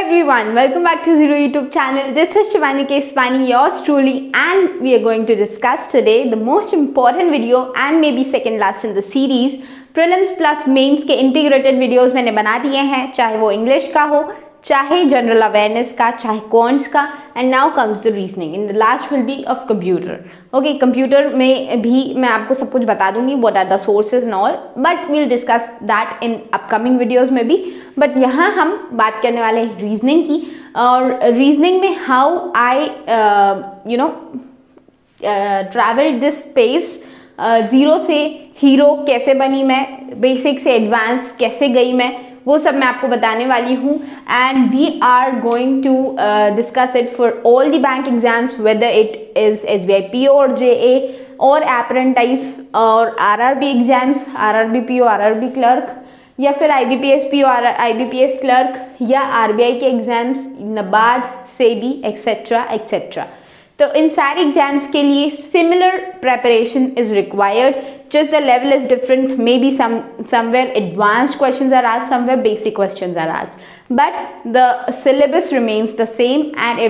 everyone, welcome back to Zero YouTube channel. This is Shivani Keswani, yours truly, and we are going to discuss today the most important video and maybe second last in the series. Prelims plus mains के integrated videos मैंने बना दिए हैं, चाहे वो English का हो, चाहे general awareness का, चाहे quants का, and now comes the reasoning. In the last will be of computer. Okay, computer में भी मैं आपको सब कुछ बता दूंगी, what are the sources and all, but we'll discuss that in upcoming videos में भी. But यहाँ हम बात करने वाले हैं reasoning की, और reasoning में how I traveled this space, zero से हीरो कैसे बनी मैं, बेसिक से एडवांस कैसे गई मैं, वो सब मैं आपको बताने वाली हूँ. And we are going to discuss it for all the bank exams, whether it is SBI PO और JA और अप्रेंटिस और RRB exams, RRB PO RRB clerk, या फिर IBPS PO IBPS क्लर्क, या RBI के exams, NABARD, SEBI etcetera etcetera. तो इन सारे एग्जाम्स के लिए similar preparation is required, just the level is different. Maybe somewhere advanced questions are asked, somewhere basic questions are asked, but the syllabus remains the same, and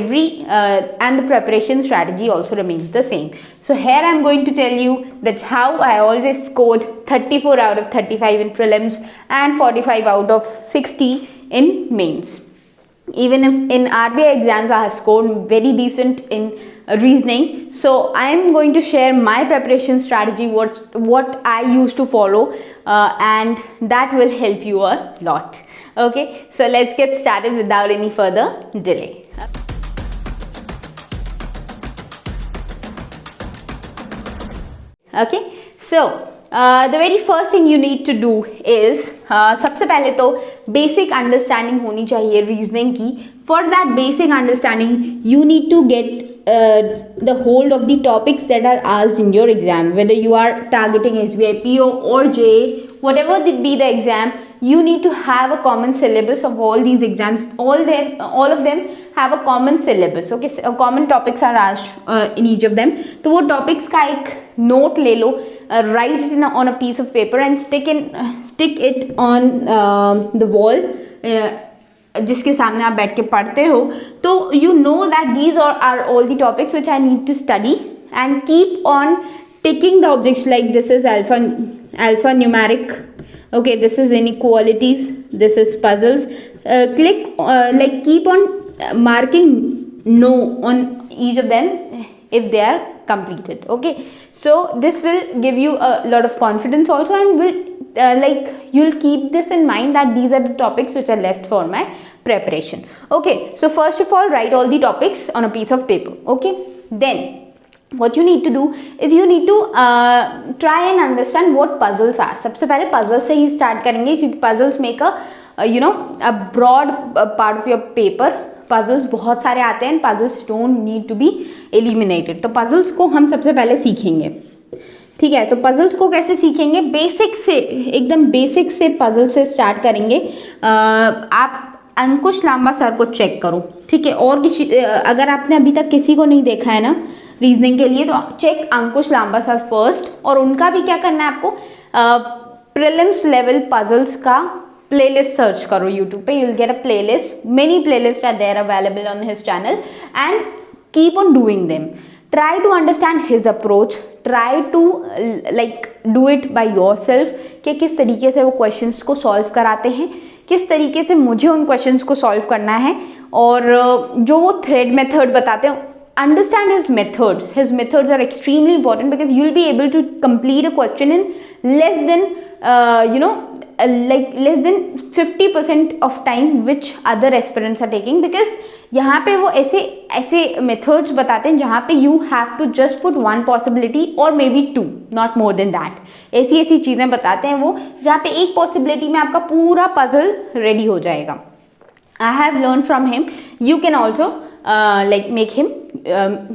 and the preparation strategy also remains the same. So here I'm going to tell you that's how I always scored 34 out of 35 in prelims and 45 out of 60 in mains. Even if in RBI exams I have scored very decent in reasoning, so I am going to share my preparation strategy, what I used to follow, and that will help you a lot. Okay, so let's get started without any further delay. Okay, so the very first thing you need to do is सबसे पहले तो basic understanding होनी चाहिए reasoning की. For that basic understanding you need to get the hold of the topics that are asked in your exam, whether you are targeting SBI PO or JA, whatever be the exam, you need to have a common syllabus of all these exams. All of them have a common syllabus. Okay, common topics are asked in each of them. तो वो topics का एक note ले लो, write it on a piece of paper and stick it on the wall, जिसके सामने आप बैठ के पढ़ते हो. तो you know that these are all the topics which I need to study, and keep on ticking the objects, like this is alpha numeric, okay, this is inequalities, this is puzzles. Keep on marking no on each of them if they are completed. Okay, so this will give you a lot of confidence also, and will you'll keep this in mind that these are the topics which are left for my preparation. Okay, so first of all, write all the topics on a piece of paper. Okay, then what you need to do is you need to try and understand what puzzles are. सबसे पहले puzzles से ही start करेंगे, क्योंकि puzzles make a broad part of your paper. Puzzles बहुत सारे आते हैं, puzzles don't need to be eliminated. तो puzzles को हम सबसे पहले सीखेंगे. ठीक है, तो पजल्स को कैसे सीखेंगे, बेसिक से, एकदम बेसिक से पजल से स्टार्ट करेंगे. आप अंकुश लांबा सर को चेक करो, ठीक है, और अगर आपने अभी तक किसी को नहीं देखा है ना रीजनिंग के लिए, तो check Ankush Lamba sir first. और उनका भी क्या करना है आपको, प्रीलिम्स लेवल पजल्स का प्लेलिस्ट सर्च करो यूट्यूब पे, you will get a playlist. Many playlist are there available on his channel, and keep on doing them. Try to understand his approach, try to do it by yourself, कि किस तरीके से वो questions को solve कराते हैं, किस तरीके से मुझे उन questions को solve करना है, और जो वो thread method बताते हैं, understand his methods. His methods are extremely important, because you will be able to complete a question in less than less than 50% of time which other aspirants are taking, because यहाँ पे वो ऐसे methods बताते हैं जहाँ पे you have to just put one possibility और maybe two, not more than that. ऐसी चीज़ें बताते हैं वो, जहाँ पे एक पॉसिबिलिटी में आपका पूरा पजल रेडी हो जाएगा. I have learn from him, you can also make him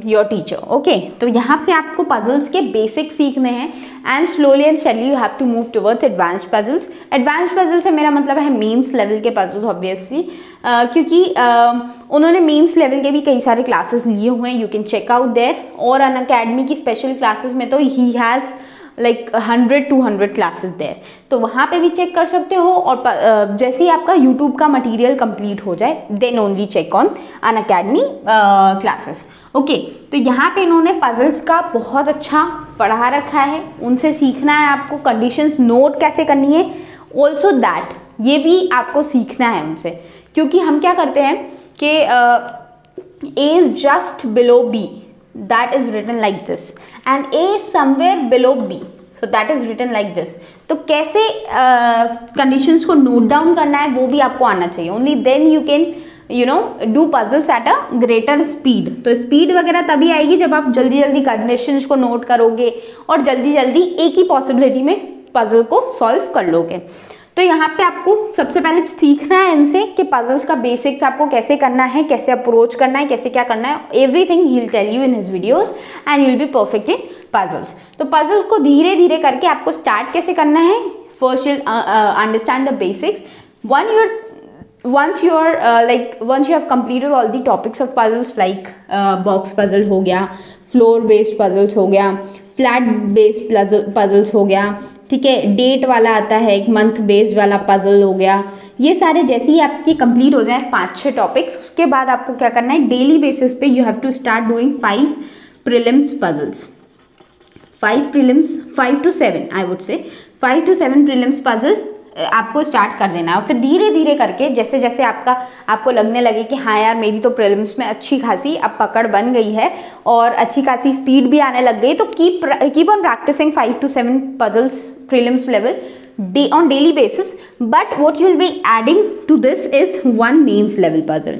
your teacher. Okay, तो यहाँ से आपको पजल्स के बेसिक सीखने हैं, and slowly and steadly you have to move towards advanced puzzles. Advanced puzzle से मेरा मतलब है मेंस लेवल के पजल्स, ऑब्वियसली, क्योंकि उन्होंने मेंस लेवल के भी कई सारे क्लासेस लिए हुए हैं, you can check out there. और अन अकेडमी की स्पेशल क्लासेस में तो ही हैज़ लाइक 100-200 क्लासेस देयर, तो वहाँ पे भी चेक कर सकते हो। और जैसे ही आपका यूट्यूब का मटेरियल कंप्लीट हो जाए then only check on Unacademy classes. Okay, तो यहाँ पे इन्होंने पजल्स का बहुत अच्छा पढ़ा रखा है, उनसे सीखना है आपको, कंडीशंस नोट कैसे करनी है ऑल्सो दैट, ये भी आपको सीखना है उनसे। क्योंकि हम क्या करते हैं कि A is just below B, that is written like this, and A is somewhere below B, so that is written like this। तो कैसे कंडीशंस को नोट डाउन करना है वो भी आपको आना चाहिए, only then you can do puzzles at a greater speed. तो स्पीड वगैरह तभी आएगी जब आप जल्दी जल्दी कंडीशंस को नोट करोगे और जल्दी जल्दी एक ही पॉसिबिलिटी में पजल को सॉल्व कर लोगे। तो यहाँ पे आपको सबसे पहले सीखना है इनसे कि पजल्स का बेसिक्स आपको कैसे करना है, कैसे अप्रोच करना है, कैसे क्या करना है, everything he will tell you in his videos and you will be perfect in puzzles. तो पजल्स को धीरे धीरे करके आपको स्टार्ट कैसे करना है, first you understand the basics. once you have completed all the topics of puzzles like box puzzle हो गया, floor based puzzles हो गया, flat based puzzles हो गया, ठीक है, डेट वाला आता है, एक मंथ बेस्ड वाला पजल हो गया, ये सारे जैसे ही आपके कंप्लीट हो जाए 5-6 टॉपिक्स, उसके बाद आपको क्या करना है, डेली बेसिस पे you have to start doing 5 prelims puzzles, 5 to 7 I would say 5 to 7 prelims puzzle आपको स्टार्ट कर देना है। और फिर धीरे धीरे करके जैसे जैसे आपको लगने लगे कि हाँ यार मेरी तो प्रीलिम्स में अच्छी खासी अब पकड़ बन गई है और अच्छी खासी स्पीड भी आने लग गई, तो keep on practicing 5 to 7 puzzles prelims level on daily basis, but what you will be adding to this is one mains level puzzle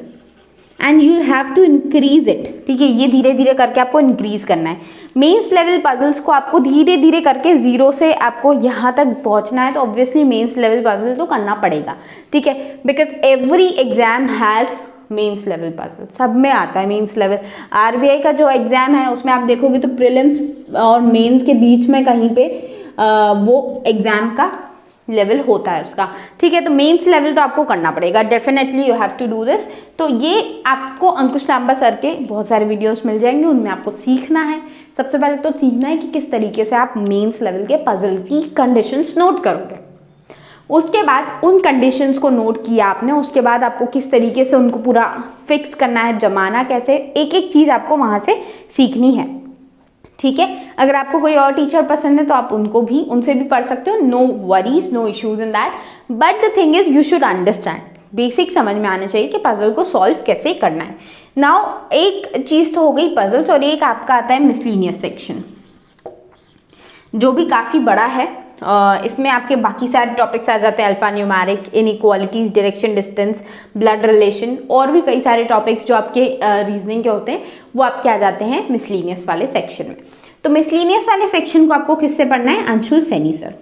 and you have to increase it, ठीक है, ये धीरे धीरे करके आपको इंक्रीज करना है। मेंस लेवल पजल्स को आपको धीरे धीरे करके 0 से आपको यहाँ तक पहुँचना है, तो ऑब्वियसली मेंस लेवल पजल तो करना पड़ेगा, ठीक है, because every exam has mains level puzzle, सब में आता है मेंस लेवल। आरबीआई का जो एग्जाम है उसमें आप देखोगे तो प्रीलिम्स और मेंस के बीच में कहीं पे वो एग्जाम का लेवल होता है उसका, ठीक है। तो मेंस लेवल तो आपको करना पड़ेगा, definitely you have to do this. तो ये आपको अंकुश लांबा सर के बहुत सारे वीडियोस मिल जाएंगे, उनमें आपको सीखना है। सबसे पहले तो सीखना है कि किस तरीके से आप मेंस लेवल के पजल की कंडीशंस नोट करोगे। उसके बाद उन कंडीशंस को नोट किया आपने, उसके बाद आपको किस तरीके से उनको पूरा फिक्स करना है, जमाना कैसे, एक एक चीज़ आपको वहाँ से सीखनी है, ठीक है। अगर आपको कोई और टीचर पसंद है तो आप उनसे भी पढ़ सकते हो, no worries, no issues in that, but the thing is you should understand, basic समझ में आना चाहिए कि पजल को सॉल्व कैसे करना है। नाउ एक चीज़ तो हो गई पजल्स, और एक आपका आता है मिसलिनियस सेक्शन, जो भी काफ़ी बड़ा है। इसमें आपके बाकी सारे टॉपिक्स आ जाते हैं, alpha numeric, inequalities, direction distance, blood relation, और भी कई सारे टॉपिक्स जो आपके रीजनिंग के होते हैं वो आपके आ जाते हैं मिसलिनियस वाले सेक्शन में। तो मिसलिनियस वाले सेक्शन को आपको किससे पढ़ना है, अंशुल सैनी सर,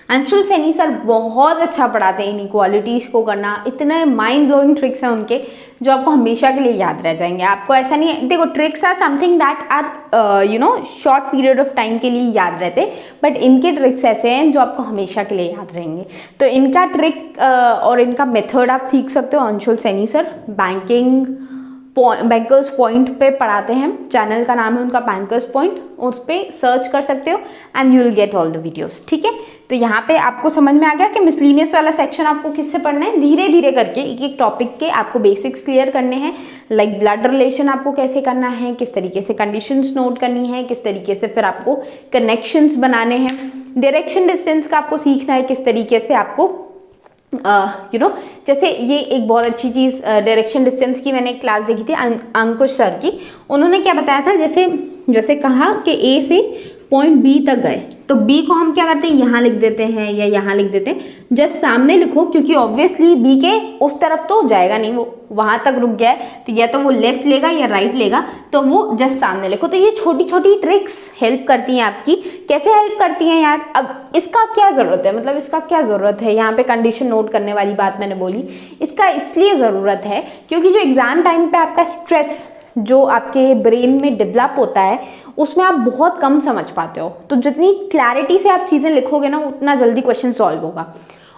अंशुल सैनी सर बहुत अच्छा पढ़ाते हैं इनइक्वालिटीज़ को करना, इतने माइंड ब्लोइंग ट्रिक्स हैं उनके जो आपको हमेशा के लिए याद रह जाएंगे। आपको ऐसा नहीं है, देखो tricks are something that are short period of time के लिए याद रहते, बट इनके ट्रिक्स ऐसे हैं जो आपको हमेशा के लिए याद रहेंगे। तो इनका ट्रिक और इनका मेथड आप सीख सकते हो। Anshul Saini sir bankers point पे पढ़ाते हैं, चैनल का नाम है उनका बैंकर्स पॉइंट, उस पर सर्च कर सकते हो and you will get all the videos, ठीक है। तो यहाँ पे आपको समझ में आ गया कि मिसलिनियस वाला सेक्शन आपको किससे पढ़ना है, धीरे धीरे करके एक एक टॉपिक के आपको बेसिक्स क्लियर करने हैं, लाइक ब्लड रिलेशन आपको कैसे करना है, किस तरीके से कंडीशंस नोट करनी है, किस तरीके से फिर आपको कनेक्शंस बनाने हैं, डायरेक्शन डिस्टेंस का आपको सीखना है, किस तरीके से आपको जैसे ये एक बहुत अच्छी चीज़ डायरेक्शन डिस्टेंस की मैंने एक क्लास देखी थी अंकुश सर की, उन्होंने क्या बताया था, जैसे कहा कि ए से पॉइंट बी तक गए, तो बी को हम क्या करते हैं, यहाँ लिख देते हैं या यहाँ लिख देते हैं, जस्ट सामने लिखो, क्योंकि ऑब्वियसली बी के उस तरफ तो जाएगा नहीं, वो वहाँ तक रुक गया है, तो या तो वो लेफ्ट लेगा या राइट लेगा, तो वो जस्ट सामने लिखो। तो ये छोटी छोटी ट्रिक्स हेल्प करती हैं आपकी। कैसे हेल्प करती हैं यार, अब इसका क्या ज़रूरत है, मतलब इसका क्या ज़रूरत है, यहाँ पे कंडीशन नोट करने वाली बात मैंने बोली, इसका इसलिए ज़रूरत है क्योंकि जो एग्ज़ाम टाइम पे आपका स्ट्रेस जो आपके ब्रेन में डेवलप होता है उसमें आप बहुत कम समझ पाते हो, तो जितनी क्लैरिटी से आप चीज़ें लिखोगे ना उतना जल्दी क्वेश्चन सॉल्व होगा।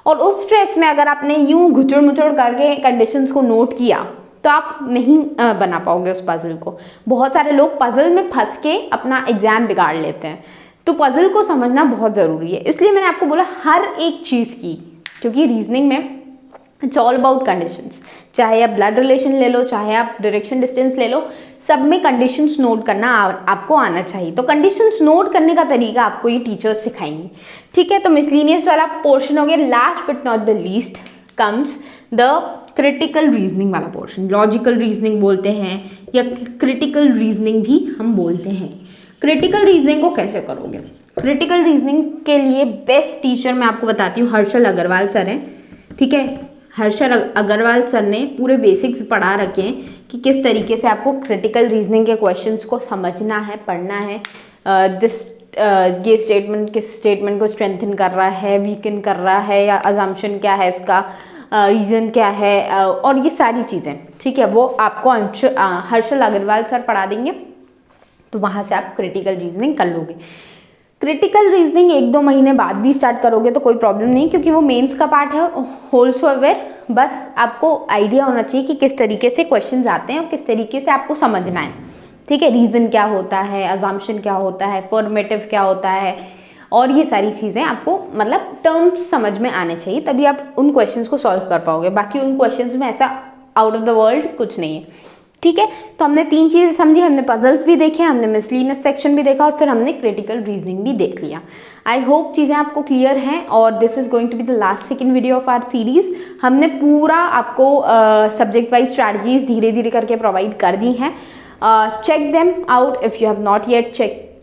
और उस स्ट्रेस में अगर आपने यूं घुचड़ मुचड़ करके कंडीशंस को नोट किया तो आप नहीं बना पाओगे उस पजल को। बहुत सारे लोग पजल में फंस के अपना एग्जाम बिगाड़ लेते हैं, तो पजल को समझना बहुत ज़रूरी है। इसलिए मैंने आपको बोला हर एक चीज़ की, क्योंकि रीजनिंग में इट्स ऑल अबाउट कंडीशंस। चाहे आप ब्लड रिलेशन ले लो, चाहे आप डायरेक्शन डिस्टेंस ले लो, सब में कंडीशंस नोट करना आपको आना चाहिए। तो कंडीशंस नोट करने का तरीका आपको ये टीचर्स सिखाएंगे, ठीक है। तो मिसलिनियस वाला पोर्शन हो गया। Last but not the least comes the critical reasoning वाला पोर्शन। लॉजिकल रीजनिंग बोलते हैं या क्रिटिकल रीजनिंग भी हम बोलते हैं। क्रिटिकल रीजनिंग को कैसे करोगे? क्रिटिकल रीजनिंग के लिए बेस्ट टीचर मैं आपको बताती हूँ, हर्षल अग्रवाल सर हैं, ठीक है। हर्षल अग्रवाल सर ने पूरे बेसिक्स पढ़ा रखे हैं कि किस तरीके से आपको क्रिटिकल रीजनिंग के क्वेश्चंस को समझना है, पढ़ना है। ये स्टेटमेंट किस स्टेटमेंट को स्ट्रेंथन कर रहा है, वीकन कर रहा है, या अजम्पशन क्या है इसका, रीज़न क्या है, और ये सारी चीज़ें, ठीक है, वो आपको हर्षल अग्रवाल सर पढ़ा देंगे। तो वहाँ से आप क्रिटिकल रीजनिंग कर लोगे। क्रिटिकल रीजनिंग 1-2 महीने बाद भी स्टार्ट करोगे तो कोई प्रॉब्लम नहीं, क्योंकि वो मेंस का पार्ट है होल्सो अवेयर। बस आपको आइडिया होना चाहिए कि किस तरीके से क्वेश्चंस आते हैं और किस तरीके से आपको समझना है, ठीक है। रीज़न क्या होता है, अजम्पशन क्या होता है, फॉर्मेटिव क्या होता है, और ये सारी चीज़ें आपको मतलब टर्म्स समझ में आने चाहिए, तभी आप उन क्वेश्चंस को सॉल्व कर पाओगे। बाकी उन क्वेश्चंस में ऐसा आउट ऑफ द वर्ल्ड कुछ नहीं है, ठीक है। तो हमने 3 चीज़ें समझी, हमने पजल्स भी देखे, हमने मिसलिनियस सेक्शन भी देखा, और फिर हमने क्रिटिकल रीजनिंग भी देख लिया। आई होप चीज़ें आपको क्लियर हैं, और this is going to be the last second video of our series. हमने पूरा आपको सब्जेक्ट वाइज स्ट्रैटेजीज धीरे धीरे करके प्रोवाइड कर दी हैं। Check them out if you have not yet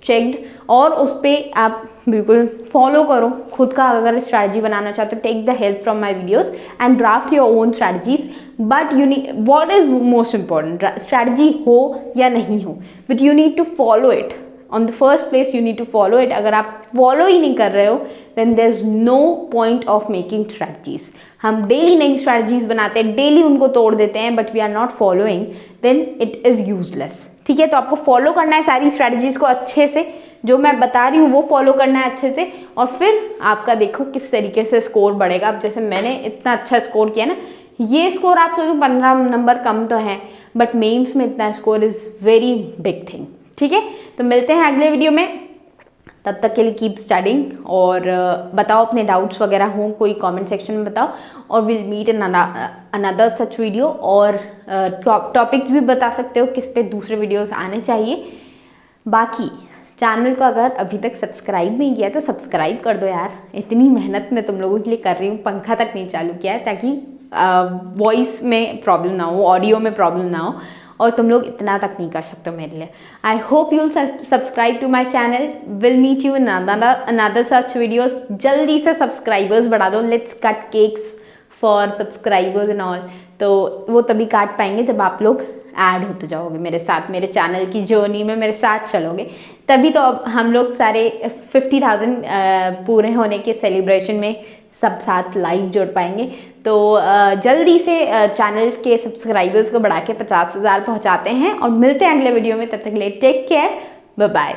checked, और उस पर आप बिल्कुल फॉलो करो। खुद का अगर स्ट्रैटेजी बनाना चाहते हो, take the help from my videos and draft your own strategies. But you need, what is most important, strategy हो या नहीं हो, but you need to follow it. On the first place you need to follow it. अगर आप follow ही नहीं कर रहे हो, then there is no point of making strategies. हम डेली नई स्ट्रैटेजीज बनाते हैं, डेली उनको तोड़ देते हैं, but we are not following, then it is useless, ठीक है। तो आपको फॉलो करना है सारी स्ट्रैटेजीज को अच्छे से, जो मैं बता रही हूँ वो फॉलो करना है अच्छे से, और फिर आपका देखो किस तरीके से स्कोर बढ़ेगा। अब जैसे मैंने इतना अच्छा स्कोर किया ना, ये स्कोर आप सोचो 15 नंबर कम तो है, बट मेंस में इतना score is very big thing, ठीक है। तो मिलते हैं अगले वीडियो में, तब तक के लिए कीप स्टडिंग, और बताओ अपने डाउट्स वगैरह हों कोई कमेंट सेक्शन में बताओ, और will meet in another such video. और टॉपिक्स भी बता सकते हो किस पे दूसरे वीडियोस आने चाहिए। बाकी चैनल को अगर अभी तक सब्सक्राइब नहीं किया तो सब्सक्राइब कर दो यार, इतनी मेहनत मैं तुम लोगों के लिए कर रही हूँ, पंखा तक नहीं चालू किया है ताकि वॉइस में प्रॉब्लम ना हो, ऑडियो में प्रॉब्लम ना हो, और तुम लोग इतना तक नहीं कर सकते मेरे लिए। I hope you will subscribe to my channel. Will meet you in another such videos. जल्दी से सब्सक्राइबर्स बढ़ा दो, let's cut cakes for subscribers and all. तो वो तभी काट पाएंगे जब आप लोग ऐड होते जाओगे मेरे साथ, मेरे चैनल की जर्नी में मेरे साथ चलोगे, तभी तो अब हम लोग सारे 50,000 पूरे होने के सेलिब्रेशन में सब साथ लाइव जुड़ पाएंगे। तो जल्दी से चैनल के सब्सक्राइबर्स को बढ़ा के 50,000 पहुंचाते हैं, और मिलते हैं अगले वीडियो में। तब तक के लिए टेक केयर, बाय बाय।